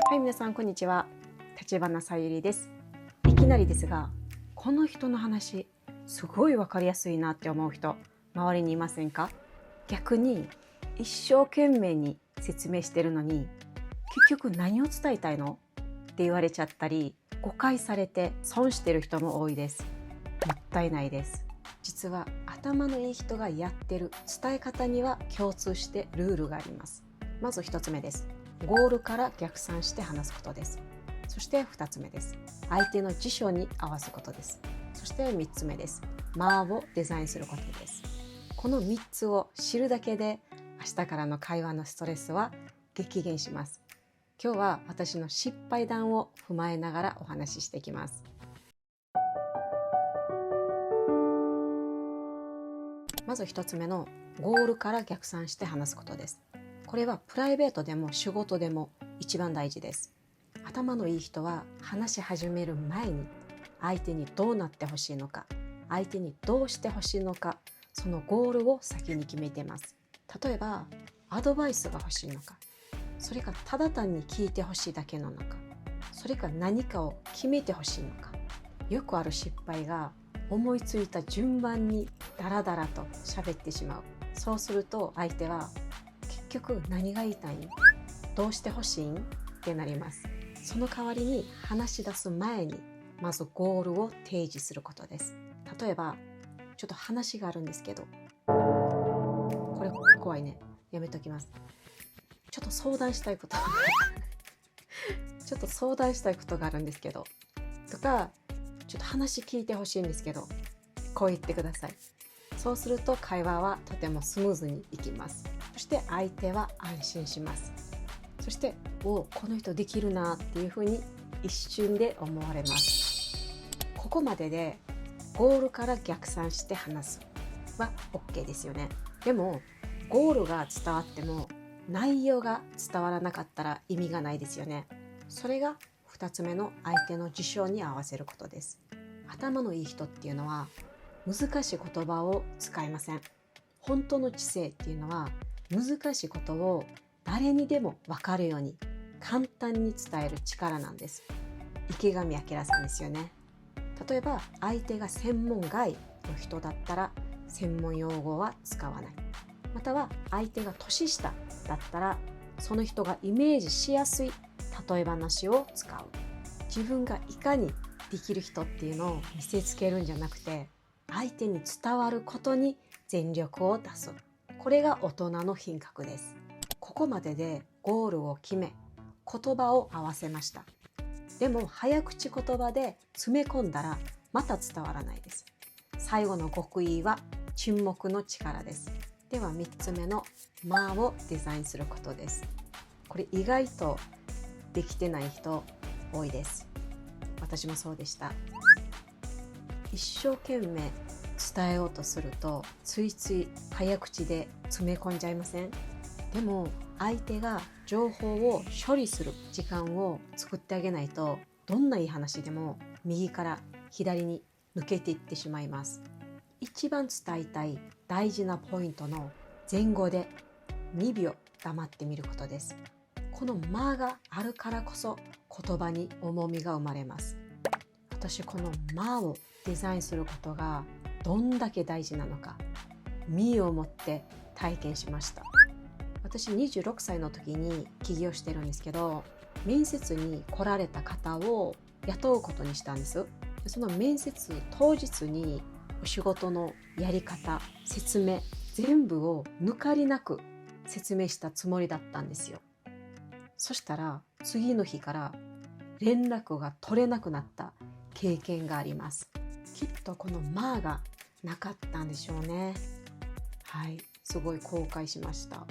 はい、皆さんこんにちは。立花さゆりです。いきなりですが、この人の話すごいわかりやすいなって思う人、周りにいませんか？逆に一生懸命に説明してるのに、結局何を伝えたいのって言われちゃったり、誤解されて損してる人も多いです。もったいないです。実は頭のいい人がやってる伝え方には共通してルールがあります。まず一つ目です。ゴールから逆算して話すことです。そして2つ目です。相手の辞書に合わすことです。そして3つ目です。間をデザインすることです。この3つを知るだけで明日からの会話のストレスは激減します。今日は私の失敗談を踏まえながらお話ししていきます。まず1つ目のゴールから逆算して話すことです。これはプライベートでも仕事でも一番大事です。頭のいい人は話し始める前に相手にどうなってほしいのか、相手にどうしてほしいのか、そのゴールを先に決めています。例えばアドバイスが欲しいのか、それかただ単に聞いてほしいだけなのか、それか何かを決めてほしいのか。よくある失敗が思いついた順番にダラダラと喋ってしまう。そうすると相手は結局何が言いたいん？どうしてほしいん？ってなります。その代わりに話し出す前にまずゴールを提示することです。例えばちょっと話があるんですけど、これ怖いね、やめときます。ちょっと相談したいことちょっと相談したいことがあるんですけど、とかちょっと話聞いてほしいんですけど、こう言ってください。そうすると会話はとてもスムーズにいきます。そして相手は安心します。そしてこの人できるなっていうふうに一瞬で思われます。ここまででゴールから逆算して話すは OK ですよね。でもゴールが伝わっても内容が伝わらなかったら意味がないですよね。それが2つ目の相手の事象に合わせることです。頭のいい人っていうのは難しい言葉を使いません。本当の知性っていうのは難しいことを誰にでも分かるように簡単に伝える力なんです。池上彰さんですよね。例えば相手が専門外の人だったら専門用語は使わない。または相手が年下だったらその人がイメージしやすい例え話を使う。自分がいかにできる人っていうのを見せつけるんじゃなくて、相手に伝わることに全力を出す。これが大人の品格です。ここまででゴールを決め、言葉を合わせました。でも早口言葉で詰め込んだらまた伝わらないです。最後の極意は沈黙の力です。では3つ目の間をデザインすることです。これ意外とできてない人多いです。私もそうでした。一生懸命伝えようとするとついつい早口で詰め込んじゃいません？でも相手が情報を処理する時間を作ってあげないと、どんないい話でも右から左に抜けていってしまいます。一番伝えたい大事なポイントの前後で2秒黙ってみることです。この間があるからこそ言葉に重みが生まれます。私この間をデザインすることがどんだけ大事なのか身をもって体験しました。私26歳の時に起業してるんですけど、面接に来られた方を雇うことにしたんです。その面接当日にお仕事のやり方、説明全部を抜かりなく説明したつもりだったんですよ。そしたら次の日から連絡が取れなくなった経験があります。きっとこの間がなかったんでしょうね。はい、すごい後悔しました。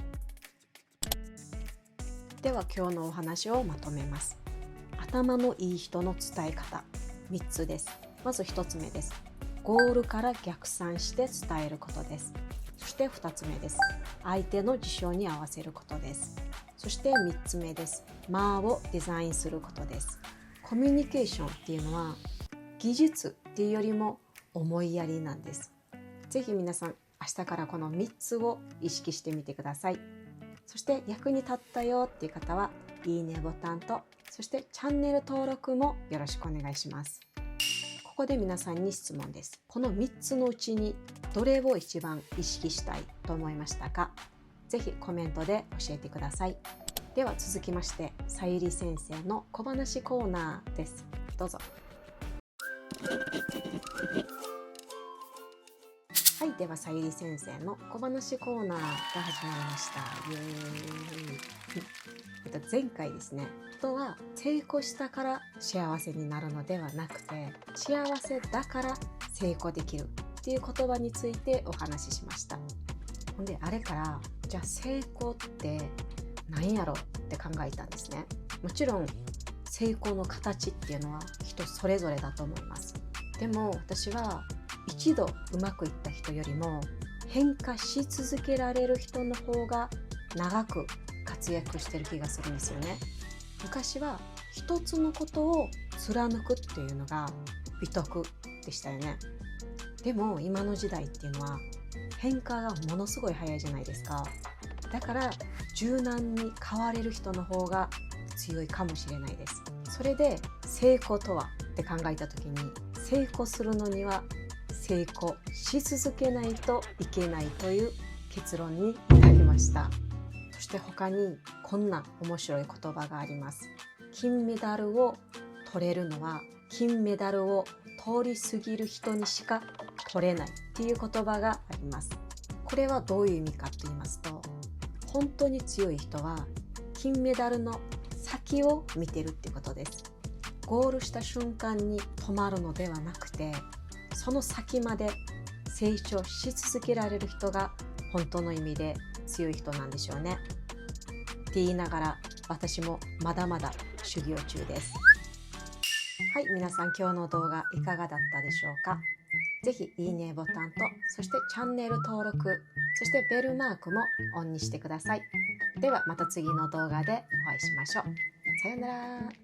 では今日のお話をまとめます。頭のいい人の伝え方3つです。まず1つ目です。ゴールから逆算して伝えることです。そして2つ目です。相手の事象に合わせることです。そして3つ目です。間をデザインすることです。コミュニケーションっていうのは技術っていうよりも思いやりなんです。ぜひ皆さん明日からこの3つを意識してみてください。そして役に立ったよっていう方はいいねボタンとそしてチャンネル登録もよろしくお願いします。ここで皆さんに質問です。この3つのうちにどれを一番意識したいと思いましたか？ぜひコメントで教えてください。では続きまして、さゆり先生の小話コーナーです。どうぞ。はい、ではさゆり先生の小話コーナーが始まりました。イエーイ。前回ですね、人は成功したから幸せになるのではなくて、幸せだから成功できるっていう言葉についてお話ししました。ほんであれからじゃあ成功って何やろって考えたんですね。もちろん成功の形っていうのは人それぞれだと思います。でも私は一度うまくいった人よりも変化し続けられる人の方が長く活躍してる気がするんですよね。昔は一つのことを貫くっていうのが美徳でしたよね。でも今の時代っていうのは変化がものすごい早いじゃないですか。だから柔軟に変われる人の方が強いかもしれないです。それで成功とはって考えた時に、成功するのには成功し続けないといけないという結論になりました。そして他にこんな面白い言葉があります。金メダルを取れるのは金メダルを通り過ぎる人にしか取れないっていう言葉があります。これはどういう意味かと言いますと、本当に強い人は金メダルの先を見てるってことです。ゴールした瞬間に止まるのではなくて、その先まで成長し続けられる人が本当の意味で強い人なんでしょうね。って言いながら私もまだまだ修行中です。はい、皆さん今日の動画いかがだったでしょうか？ぜひいいねボタンと、そしてチャンネル登録、そしてベルマークもオンにしてください。ではまた次の動画でお会いしましょう。さようなら。